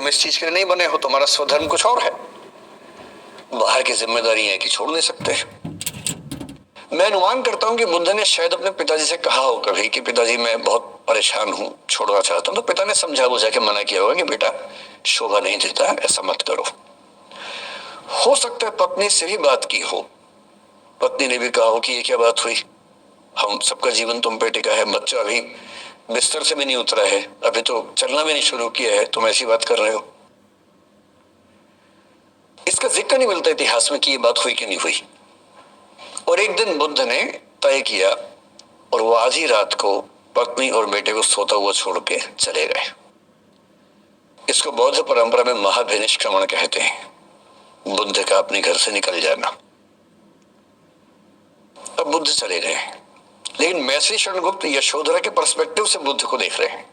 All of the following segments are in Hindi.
तुम इस चीज के लिए नहीं बने हो, तुम्हारा स्वधर्म कुछ और है, बाहर की जिम्मेदारी है कि छोड़ नहीं सकते। मैं अनुमान करता हूं कि बुद्ध ने शायद अपने पिताजी से कहा हो कभी कि पिताजी मैं बहुत परेशान हूं, छोड़ना चाहता हूं, तो पिता ने समझा बुझा के मना किया होगा कि बेटा शोभा नहीं देता, ऐसा मत करो। हो सकता है पत्नी से भी बात की हो, पत्नी ने भी कहा हो कि ये क्या बात हुई, हम सबका जीवन तुम पे टिका है, बच्चा अभी बिस्तर से भी नहीं उतरा है, अभी तो चलना भी नहीं शुरू किया है, तुम ऐसी बात कर रहे हो। इसका जिक्र नहीं मिलता इतिहास में कि ये बात हुई कि नहीं हुई। और एक दिन बुद्ध ने तय किया और वो आज ही रात को पत्नी और बेटे को सोता हुआ छोड़ के चले गए। इसको बौद्ध परंपरा में महाभिनिष्क्रमण कहते हैं, बुद्ध का अपने घर से निकल जाना। अब बुद्ध चले गए, लेकिन मैत्री शरणगुप्त यशोधरा के पर्सपेक्टिव से बुद्ध को देख रहे हैं।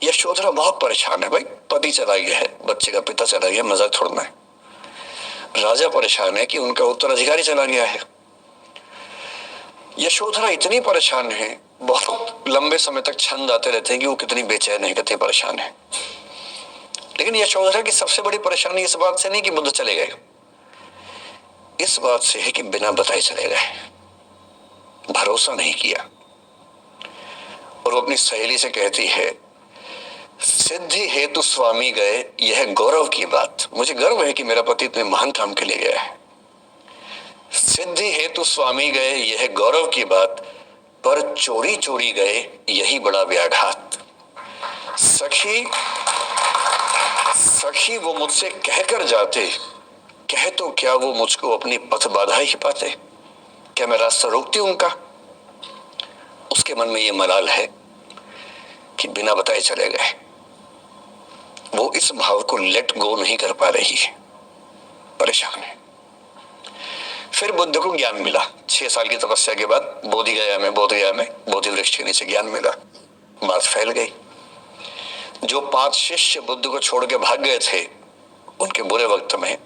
यशोधरा बहुत परेशान है, भाई पति चला गया है, बच्चे का पिता चला गया, मजाक छोड़ना है। राजा परेशान है कि उनका उत्तराधिकारी चला गया है। यशोधरा इतनी परेशान है, बहुत लंबे समय तक छंद आते रहते हैं कि वो कितनी बेचैन है, कितनी परेशान है। लेकिन यशोधरा की सबसे बड़ी परेशानी इस बात से नहीं कि बुद्ध चले गए, इस बात से है कि बिना बताए चले गए, भरोसा नहीं किया। और वो अपनी सहेली से कहती है, सिद्धि हेतु स्वामी गए, यह गौरव की बात, मुझे गर्व है कि मेरा पति इतने महान काम के लिए गया है। सिद्धि हेतु स्वामी गए, यह गौरव की बात, पर चोरी चोरी गए, यही बड़ा व्याघात। सखी सखी वो मुझसे कहकर जाते, कह तो क्या वो मुझको अपनी पथ बाधा ही पाते, क्या मैं रास्ता रोकती उनका। उसके मन में ये मलाल है कि बिना बताए चले गए, वो इस भाव को लेट गो नहीं कर पा रही है, परेशान है। फिर बुद्ध को ज्ञान मिला 6 साल की तपस्या के बाद, बोधगया में बोधि वृक्ष के नीचे ज्ञान मिला, बात फैल गई। जो 5 शिष्य बुद्ध को छोड़ के भाग गए थे उनके बुरे वक्त में,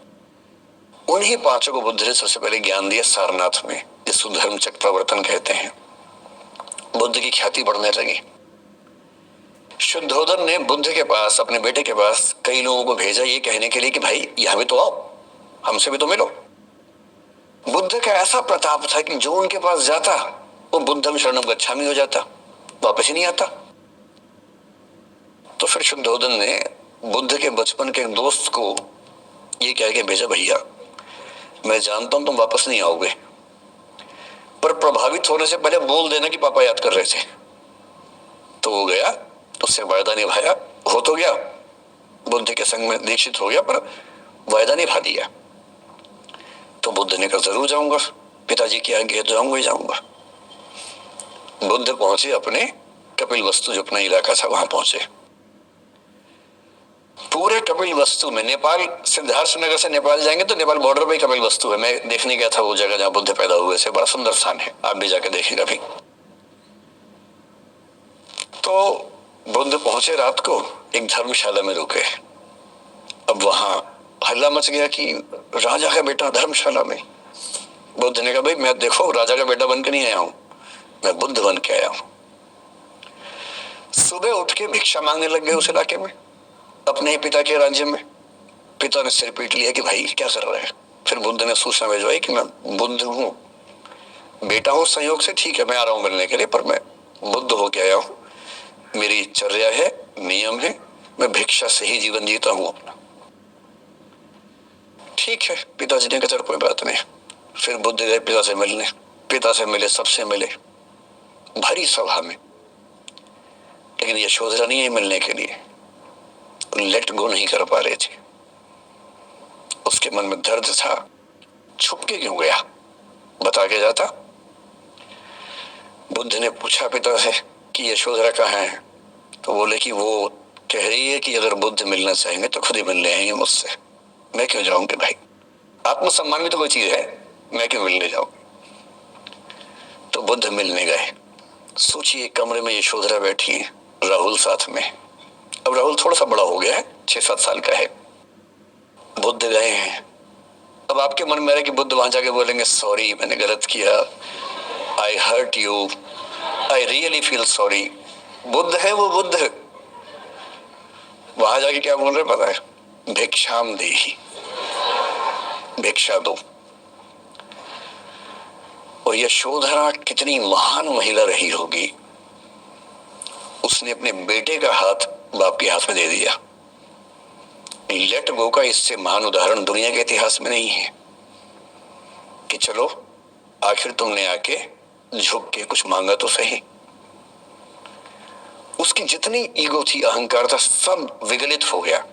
उन्हीं 5 को बुद्ध ने सबसे पहले ज्ञान दिया सारनाथ में, जिसको धर्म चक्र प्रवर्तन कहते हैं। बुद्ध की ख्याति बढ़ने लगी। शुद्धोधन ने बुद्ध के पास, अपने बेटे के पास कई लोगों को भेजा ये कहने के लिए कि भाई यहां भी तो आओ, हमसे भी तो मिलो। बुद्ध का ऐसा प्रताप था कि जो उनके पास जाता वो बुद्धम शरणम गच्छामि हो जाता, वापस ही नहीं आता। तो फिर शुद्धोधन ने बुद्ध के बचपन के दोस्त को ये कह के भेजा, भैया मैं जानता हूं तुम वापस नहीं आओगे, पर प्रभावित होने से पहले बोल देना कि पापा याद कर रहे थे। तो वो गया, उससे वायदा निभाया, हो तो गया, बुद्ध के संग में दीक्षित हो गया, पर वायदा निभा दिया। तो बुद्ध ने कहा जरूर जाऊंगा, पिताजी की आज्ञा है तो जाऊंगा ही जाऊंगा। बुद्ध पहुंचे अपने कपिलवस्तु, जो अपना इलाका था वहां पहुंचे। पूरे कपिलवस्तु में, नेपाल सिद्धार्थनगर से नेपाल जाएंगे तो नेपाल बॉर्डर पे कपिलवस्तु है, मैं देखने गया था वो जगह जहां बुद्ध पैदा हुए थे, बड़ा सुंदर स्थान है, आप भी जाके देखेंगे अभी। तो बुद्ध पहुंचे रात को, एक धर्मशाला में रुके। अब वहां हल्ला मच गया कि राजा का बेटा धर्मशाला में। बुद्ध ने कहा भाई मैं देखो राजा का बेटा बन के नहीं आया हूं, मैं बुद्ध बन के आया हूं। सुबह उठ के भिक्षा मांगने लग गए उस इलाके में, अपने ही पिता के राज्य में। पिता ने सिर पीट लिया कि भाई क्या कर रहे हैं। फिर बुद्ध ने सूचना भिजवाई कि मैं बुद्ध हूं, बेटा हूं संयोग से, ठीक है मैं आ रहा हूं मिलने के लिए, पर मैं बुद्ध होके आया हूं, मेरी चर्या है, नियम है, मैं भिक्षा से ही जीवन जीता हूं अपना। ठीक है, पिताजी ने कहा चलो कोई बात नहीं। फिर बुद्ध गए पिता से मिलने, पिता से मिले, सबसे मिले भरी सभा में, लेकिन यशोधरा नहीं है मिलने के लिए, लेट गो नहीं कर पा रहे थे। उसके मन में दर्द था, छुप के क्यों गया, बता के जाता। बुद्ध ने पूछा पिता से कि यशोधरा कहाँ है, तो बोले कि वो कह रही है कि अगर बुद्ध मिलना चाहेंगे तो खुद ही मिलने आएंगे मुझसे, मैं क्यों जाऊंगी भाई, आत्मसम्मान भी तो कोई चीज है, मैं क्यों मिलने जाऊं। तो बुद्ध मिलने गए। सोचिए कमरे में यशोधरा बैठी है, राहुल साथ में। अब राहुल थोड़ा सा बड़ा हो गया है, 6-7 साल का है। बुद्ध गए हैं। अब आपके मन में आ रहा है कि बुद्ध वहां जाके बोलेंगे सॉरी मैंने गलत किया, I hurt you, I really feel sorry. बुद्ध है वो बुद्ध, वहां जाके क्या बोल रहे पता है? भिक्षाम देहि, भिक्षा दो। और यशोधरा कितनी महान महिला रही होगी, उसने अपने बेटे का हाथ बाप के हाथ में दे दिया। लेट गो का इससे महान उदाहरण दुनिया के इतिहास में नहीं है कि चलो आखिर तुमने आके झुक के कुछ मांगा तो सही। उसकी जितनी ईगो थी, अहंकार था, सब विगलित हो गया।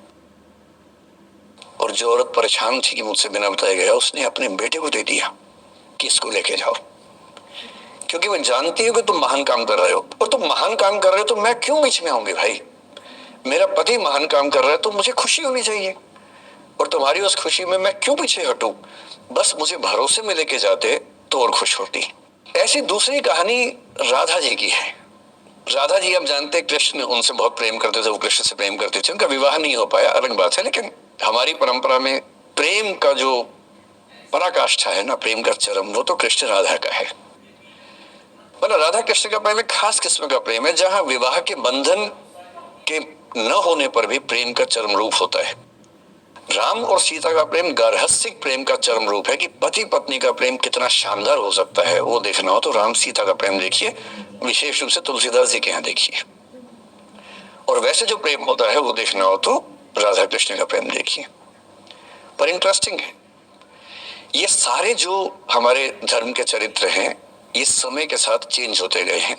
और जो औरत परेशान थी कि मुझसे बिना बताए गया, उसने अपने बेटे को दे दिया कि इसको लेके जाओ, क्योंकि वो जानती है कि तुम महान काम कर रहे हो। और तुम महान काम कर रहे हो तो मैं क्यों बीच में आऊंगी भाई? मेरा पति महान काम कर रहा है तो मुझे खुशी होनी चाहिए, और तुम्हारी उस खुशी में मैं क्यों पीछे हटूं? बस मुझे भरोसे में लेके जाते तो और खुश होती। ऐसी दूसरी कहानी राधा जी की है। राधा जी आप जानते हैं, कृष्ण उनसे बहुत प्रेम करते थे, वो कृष्ण से प्रेम करते थे। उनका विवाह नहीं हो पाया, अलग बात है, लेकिन हमारी परंपरा में प्रेम का जो पराकाष्ठा है ना, प्रेम का चरम, वो तो कृष्ण राधा का है। मतलब राधा कृष्ण का प्रेम एक खास किस्म का प्रेम है, जहां विवाह के बंधन के न होने पर भी प्रेम का चरम रूप होता है। राम और सीता का प्रेम गार्हस्थ्यिक प्रेम का चरम रूप है कि पति पत्नी का प्रेम कितना शानदार हो सकता है। वो देखना हो तो राम सीता का प्रेम देखिए, विशेष रूप से तुलसीदास जी के यहाँ देखिए। और वैसे जो प्रेम होता है वो देखना हो तो राधा कृष्ण का प्रेम देखिए। पर इंटरेस्टिंग है, ये सारे जो हमारे धर्म के चरित्र हैं, ये समय के साथ चेंज होते गए हैं।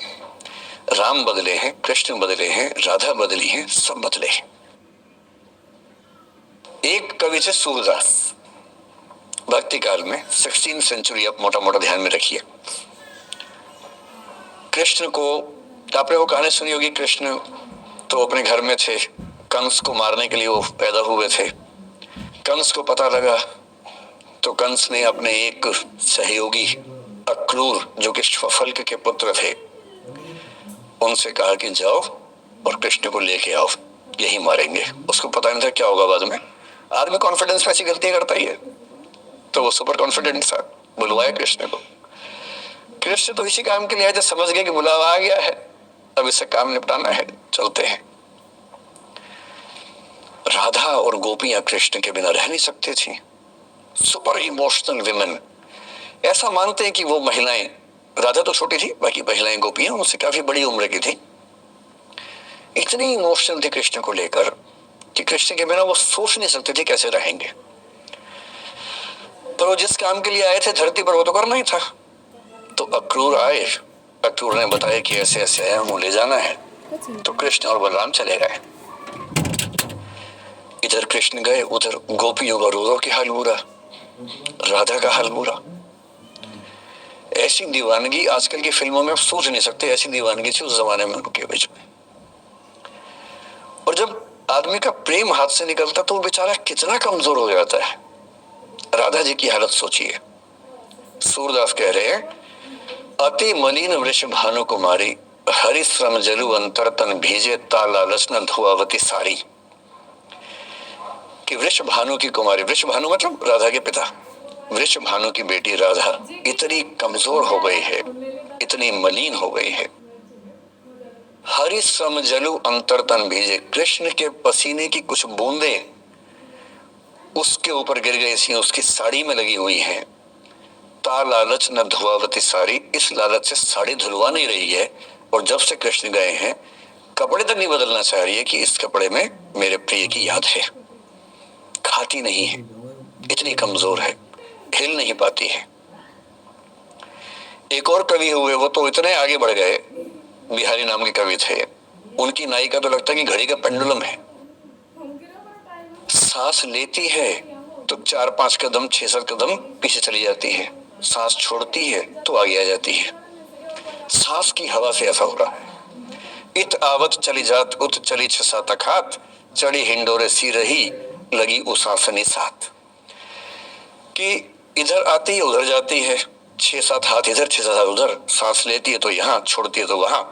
राम बदले हैं, कृष्ण बदले हैं, राधा बदली है, सब बदले हैं। एक कवि थे सूरदास, भक्ति काल में 16th सेंचुरी, आप मोटा मोटा ध्यान में रखिए। कृष्ण को, आपने वो कहानी सुनी होगी, कृष्ण तो अपने घर में थे, कंस को मारने के लिए वो पैदा हुए थे। कंस को पता लगा तो कंस ने अपने एक सहयोगी अक्रूर, जो कि श्वफल्क के पुत्र थे, उनसे कहा कि जाओ और कृष्ण को लेके आओ, यही मारेंगे। उसको पता नहीं था क्या होगा बाद में। आदमी कॉन्फिडेंस में ऐसी गलतियां करता ही है, तो वो सुपर कॉन्फिडेंट था, बुलवाया कृष्ण को। कृष्ण तो इसी काम के लिए आए थे, समझ गए कि बुलावा आ गया है, अब इससे काम निपटाना है, चलते हैं। राधा और गोपियां कृष्ण के बिना रह नहीं सकती थी। सुपर इमोशनल विमेन, ऐसा मानते हैं कि वो महिलाएं, राधा तो छोटी थी, बाकी महिलाएं गोपियां उनसे काफी बड़ी उम्र की थी, इतनी इमोशनल थी कृष्ण को लेकर कि कृष्ण के बिना वो सोच नहीं सकते थे कैसे रहेंगे। पर वो जिस काम के लिए आए थे धरती पर, वो तो करना ही था। तो अक्रूर आए, अक्रूर ने बताया कि ऐसे ऐसे है, हमें ले जाना है। तो कृष्ण और बलराम चले गए। इधर कृष्ण गए, उधर गोपियों का रो रो के हाल बुरा, राधा का हाल बुरा। ऐसी दीवानगी आजकल की फिल्मों में आप सोच नहीं सकते, ऐसी दीवानगी थी उस जमाने में उनके बीच में। और जब आदमी का प्रेम हाथ से निकलता तो वो बेचारा कितना कमजोर हो जाता है। राधा जी की हालत सोचिए। सूरदास कह रहे हैं, अति मलिन वृष भानु कुमारी, हरिश्रम जलु अंतर तन भीजे, ता लालच न धुआवती सारी। कि वृष भानु की कुमारी, वृष भानु मतलब राधा के पिता, वृष भानु की बेटी राधा इतनी कमजोर हो गई है, इतनी मलिन हो गई है। हरिश्रम जलु अंतर तन भीजे, कृष्ण के पसीने की कुछ बूंदे उसके ऊपर गिर गई थी, उसकी साड़ी में लगी हुई है। ता लालच न धुआवती साड़ी, इस लालच से साड़ी धुलवा नहीं रही है। और जब से कृष्ण गए हैं कपड़े तक नहीं बदलना चाह रही है कि इस कपड़े में मेरे प्रिय की याद है। खाती नहीं है, इतनी कमजोर है, हिल नहीं पाती है। एक और कवि हुए, वो तो इतने आगे बढ़ गए, बिहारी नाम के कवि थे, उनकी नायिका तो लगता है कि घड़ी का पेंडुलम है। सांस लेती है तो 4-5 कदम 6-7 कदम पीछे चली जाती है, सांस छोड़ती है तो आगे आ जाती है। सांस की हवा से ऐसा हो रहा है। इत आवत चली जात उत चली 6-7 अखात, चढ़ी हिंडोरे सी रही लगी उसासनी साथ। कि इधर आती है उधर जाती है, 6-7 हाथ इधर 6-7 हाथ उधर, सांस लेती है तो यहाँ, छोड़ती है तो वहां,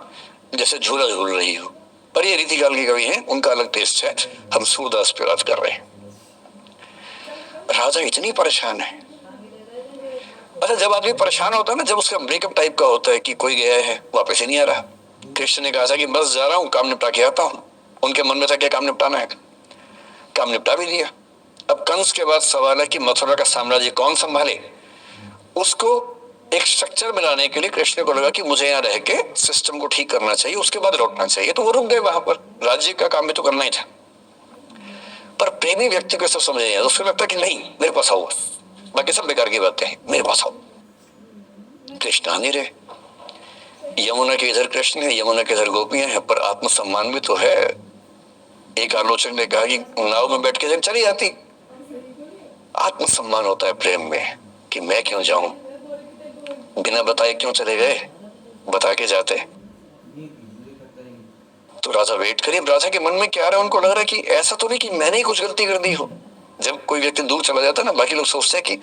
जैसे झूला झूल रही हो। पर ये रीतिकाल के कवि हैं, उनका अलग टेस्ट है, हम सूरदास पे बात कर रहे हैं। राजा इतनी परेशान है। अच्छा, जब आदमी परेशान होता है ना, जब उसका ब्रेकअप टाइप का होता है कि कोई गया है वापस ही नहीं आ रहा, कृष्ण ने कहा था कि बस जा रहा हूं, काम निपटा के आता हूं, उनके मन में था क्या काम निपटाना है, काम निपटा भी दिया। अब कंस के बाद सवाल है कि मथुरा का साम्राज्य कौन संभाले। उसको एक स्ट्रक्चर बनाने के लिए कृष्ण को लगा कि मुझे यहाँ रह के सिस्टम को ठीक करना चाहिए, उसके बाद लौटना चाहिए। तो वो रुक गए वहां पर, राज्य का काम भी तो करना ही था। पर प्रेमी व्यक्ति को सब समझ नहीं आया, उसको लगता कि नहीं मेरे पास आओ, बाकी सब बेकार की बातें हैं, मेरे पास आओ। कृष्ण आ नहीं रहे। यमुना के इधर कृष्ण है, यमुना के इधर गोपियां हैं, पर आत्मसम्मान भी तो है। एक आलोचक ने कहा कि नाव में बैठ के चली जाती। आत्मसम्मान होता है प्रेम में कि मैं क्यों जाऊं, बिना बताए क्यों चले गए, बता के जाते। तो राजा वेट करिए, राजा के मन में क्या आ रहा है, उनको लग रहा है कि ऐसा तो नहीं कि मैंने ही कुछ गलती कर दी हो। जब कोई व्यक्ति दूर चला जाता है ना, बाकी लोग सोचते हैं कि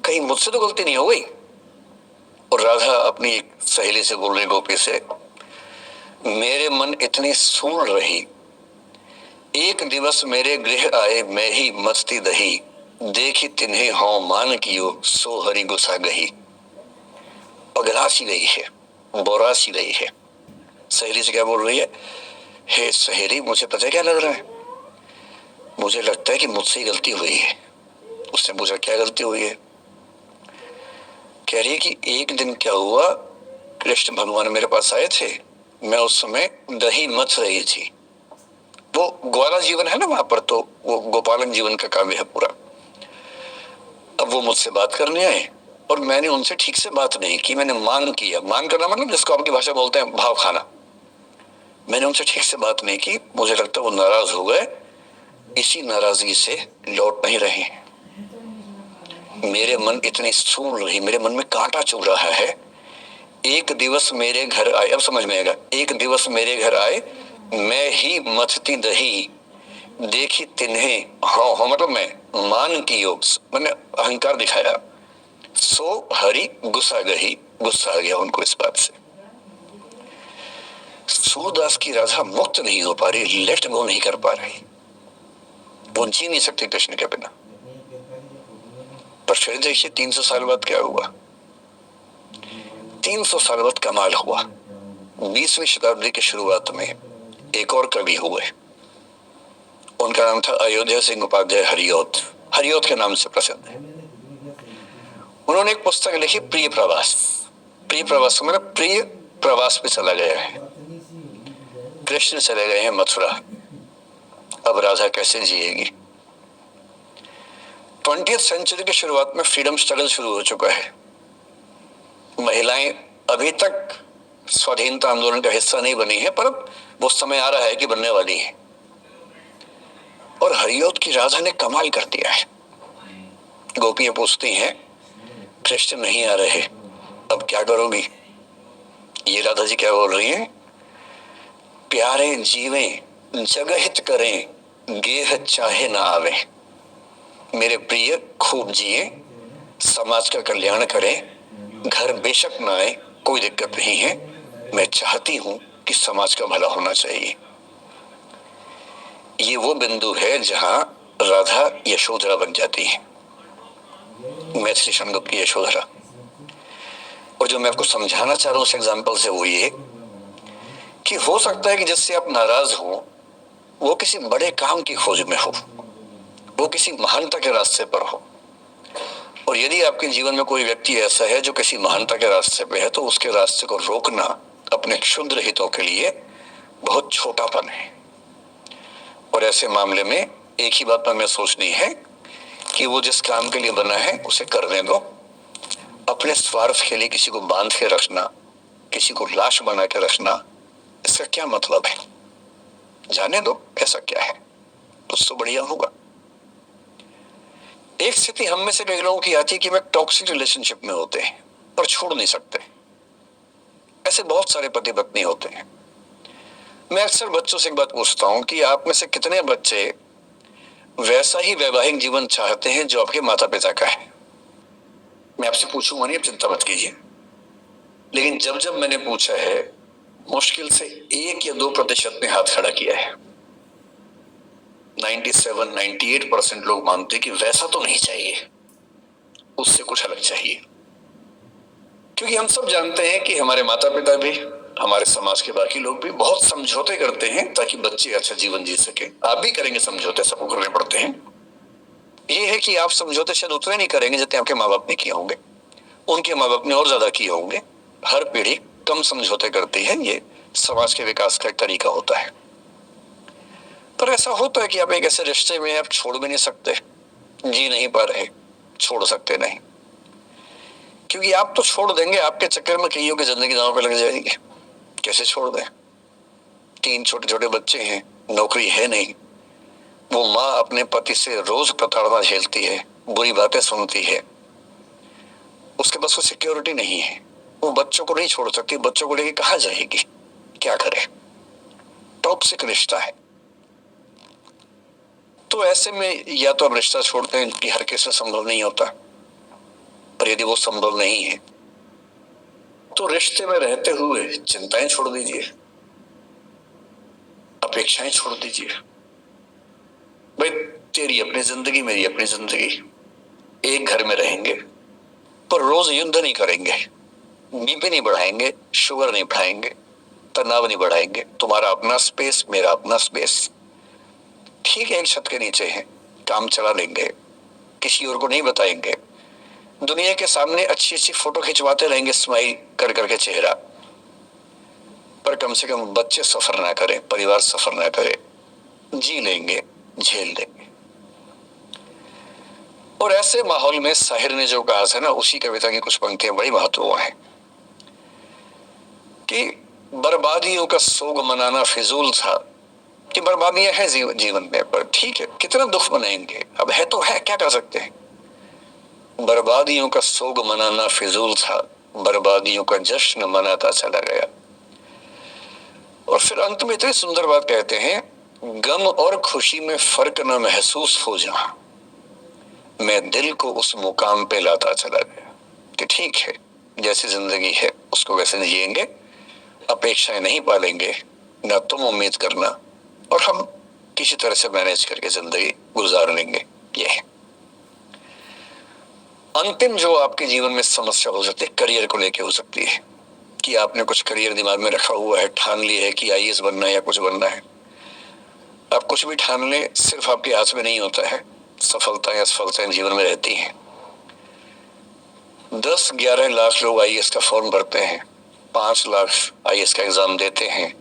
कहीं मुझसे तो गलती नहीं हो गई। और राधा अपनी एक सहेली से बोल रही, गोपी से, मेरे मन इतनी सूल रही, एक दिवस मेरे गृह आए मैं ही मस्ती दही, देखी तिन्हे हों मान कियो सो हरि गुस्सा गही। पगला सी गई है, बोरा सी गई है। सहेली से क्या बोल रही है, हे सहेली मुझे पता क्या लग रहा है, मुझे लगता है कि मुझसे ही गलती हुई है। उसने पूछा क्या गलती हुई है। कह रही है कि एक दिन क्या हुआ, कृष्ण भगवान मेरे पास आए थे, मैं उस समय दही मथ रही थी। वो ग्वाला जीवन है ना वहां पर, तो वो गोपालन जीवन का काव्य है पूरा। अब वो मुझसे बात करने आए और मैंने उनसे ठीक से बात नहीं की, मैंने मान किया। मान करना मतलब जिसको आपकी भाषा बोलते हैं भाव खाना। मैंने उनसे ठीक से बात नहीं की, मुझे लगता है वो नाराज हो गए, इसी नाराजगी से लौट नहीं रहे। मेरे मन इतनी सूल रही, मेरे मन में कांटा चुभ रहा है। एक दिवस मेरे घर आए, अब समझ में आएगा, एक दिवस मेरे घर आए मैं ही मथती दही, देखी तिन्हे हाँ हाँ मतलब मैं मान कियो, मैंने अहंकार दिखाया, सो हरि गुस्सा गही, गुस्सा आ गया उनको इस बात से। सूरदास की राधा मुक्त नहीं हो पा रही, लेट गो नहीं कर पा रही, वो जी नहीं सकती कृष्ण के बिना। पर फिर देखिए 300 साल बाद क्या हुआ। 300 साल बाद कमाल हुआ। 20वीं शताब्दी की शुरुआत में एक और कवि हुए, उनका नाम था अयोध्या सिंह उपाध्याय हरियोत, हरियोत के नाम से प्रसिद्ध है। उन्होंने एक पुस्तक लिखी प्रिय प्रवास। प्रिय प्रवास मतलब प्रिय प्रवास पे चला गया है, कृष्ण चले गए हैं मथुरा, अब राधा कैसे जिएगी। 20th सेंचुरी की शुरुआत में फ्रीडम स्ट्रगल शुरू हो चुका है। महिलाएं अभी तक स्वाधीनता आंदोलन का हिस्सा नहीं बनी है, पर अब वो समय आ रहा है कि बनने वाली है। और हरियोत की राधा ने कमाल कर दिया है। गोपियां पूछती हैं कृष्ण नहीं आ रहे, अब क्या करोगी। ये राधा जी क्या बोल रही हैं, प्यारे जीवें जगहित करें, गेह चाहे ना आवे। मेरे प्रिय खूब जिए, समाज का कल्याण करें, घर बेशक ना आए कोई दिक्कत नहीं है, मैं चाहती हूं कि समाज का भला होना चाहिए। ये वो बिंदु है जहां राधा यशोधरा बन जाती है, मैथिली संगत की यशोधरा। और जो मैं आपको समझाना चाह रहा हूं उस एग्जाम्पल से वो ये कि हो सकता है कि जिससे आप नाराज हो वो किसी बड़े काम की खोज में हो, वो किसी महानता के रास्ते पर हो। और यदि आपके जीवन में कोई व्यक्ति ऐसा है जो किसी महानता के रास्ते पे है, तो उसके रास्ते को रोकना अपने क्षुद्र हितों के लिए बहुत छोटापन है। और ऐसे मामले में एक ही बात हमें सोचनी है कि वो जिस काम के लिए बना है उसे करने दो। अपने स्वार्थ के लिए किसी को बांध के रखना, किसी को लाश बना के रखना, इसका क्या मतलब है। जाने दो, ऐसा क्या है, उससे बढ़िया होगा। एक स्थिति हम में से कई लोगों की आती है कि वे टॉक्सिक रिलेशनशिप में होते हैं पर छोड़ नहीं सकते। ऐसे बहुत सारे पति पत्नी होते हैं। मैं अक्सर बच्चों से एक बात पूछता हूं कि आप में से कितने बच्चे वैसा ही वैवाहिक जीवन चाहते हैं जो आपके माता पिता का है। मैं आपसे पूछूंगा नहीं, आप चिंता मत कीजिए, लेकिन जब जब मैंने पूछा है मुश्किल से 1 या 2% ने हाथ खड़ा किया है। 97-98% लोग मानते कि वैसा तो नहीं चाहिए, उससे कुछ अलग चाहिए। क्योंकि हम सब जानते हैं कि हमारे माता पिता भी हमारे समाज के बाकी लोग भी बहुत समझौते करते हैं ताकि बच्चे अच्छा जीवन जी सके। आप भी करेंगे समझौते, सबको करने पड़ते हैं। ये है कि आप समझौते शायद उतने नहीं करेंगे जितने आपके माँ बाप ने किए होंगे, उनके माँ बाप ने और ज्यादा किए होंगे। हर पीढ़ी कम समझौते करती है, ये समाज के विकास का एक तरीका होता है। पर ऐसा होता है कि आप एक ऐसे रिश्ते में आप छोड़ भी नहीं सकते, जी नहीं पा रहे, छोड़ सकते नहीं, क्योंकि आप तो छोड़ देंगे, आपके चक्कर में कईयों की जिंदगी दांव पे लग जाएगी। कैसे छोड़ दें? 3 छोटे छोटे बच्चे हैं, नौकरी है नहीं, वो माँ अपने पति से रोज प्रताड़ना झेलती है, बुरी बातें सुनती है, उसके पास कोई सिक्योरिटी नहीं है, वो बच्चों को नहीं छोड़ सकती, बच्चों को लेके कहाँ जाएगी, क्या करे? टॉक्सिक रिश्ता है। तो ऐसे में या तो आप रिश्ता छोड़ते हैं, कि हर किसी से संभव नहीं होता, पर यदि वो संभव नहीं है तो रिश्ते में रहते हुए चिंताएं छोड़ दीजिए, अपेक्षाएं छोड़ दीजिए। भाई तेरी अपनी जिंदगी, मेरी अपनी जिंदगी, एक घर में रहेंगे पर रोज युद्ध नहीं करेंगे, बीपी नहीं बढ़ाएंगे, शुगर नहीं बढ़ाएंगे, तनाव नहीं बढ़ाएंगे, तुम्हारा अपना स्पेस, मेरा अपना स्पेस, ठीक है, एक छत के नीचे है, काम चला लेंगे, किसी और को नहीं बताएंगे, दुनिया के सामने अच्छी अच्छी फोटो खिंचवाते रहेंगे स्माइल कर करके चेहरा, पर कम से कम बच्चे सफर ना करें, परिवार सफर ना करे, जी लेंगे, झेल लेंगे। और ऐसे माहौल में शाहिर ने जो कहा था ना, उसी कविता की कुछ पंक्तियां बड़ी महत्वपूर्ण है कि बर्बादियों का सोग मनाना फिजूल था, कि बर्बादियां हैं जीवन में, पर ठीक है, कितना दुख मनाएंगे, अब है तो है, क्या कर सकते हैं। बर्बादियों का सोग मनाना फिजूल था, बर्बादियों का जश्न मनाता चला गया। और फिर अंत में इतनी सुंदर बात कहते हैं, गम और खुशी में फर्क न महसूस हो जहां, मैं दिल को उस मुकाम पे लाता चला गया। कि ठीक है, जैसी जिंदगी है उसको वैसे जिएंगे, अपेक्षाएं नहीं पालेंगे, ना तुम उम्मीद करना, और हम किसी तरह से मैनेज करके जिंदगी गुजार लेंगे। ये है अंतिम जो आपके जीवन में समस्या हो सकती है, करियर को लेके हो सकती है, कि आपने कुछ करियर दिमाग में रखा हुआ है, ठान ली है कि आईएएस बनना है या कुछ बनना है। आप कुछ भी ठान ले, सिर्फ आपके हाथ में नहीं होता है, सफलता या असफलता जीवन में रहती है। 10-11 लाख लोग आईएएस का फॉर्म भरते हैं, 5 लाख आईएएस का एग्जाम देते हैं,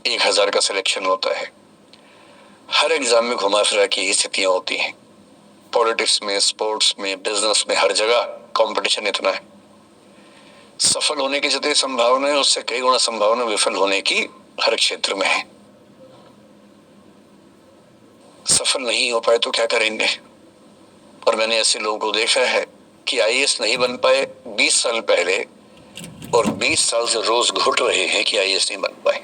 1000 का सिलेक्शन होता है। हर एग्जाम में घुमा फिरा की स्थितियां होती हैं, पॉलिटिक्स में, स्पोर्ट्स में, बिजनेस में, हर जगह कंपटीशन इतना है। सफल होने की जितनी संभावना है उससे कई गुना संभावना विफल होने की हर क्षेत्र में है। सफल नहीं हो पाए तो क्या करेंगे? और मैंने ऐसे लोगों को देखा है कि आईएएस नहीं बन पाए 20 साल पहले, और 20 साल से रोज घुट रहे हैं कि आईएएस नहीं बन पाए।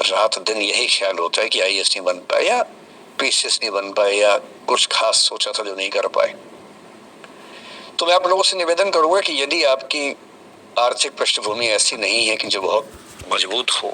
रात दिन यही ख्याल होता है कि आईएएस नहीं बन पाए, या पीसीएस नहीं बन पाए, या कुछ खास सोचा था जो नहीं कर पाए। तो मैं आप लोगों से निवेदन करूंगा कि यदि आपकी आर्थिक पृष्ठभूमि ऐसी नहीं है कि जो बहुत मजबूत हो,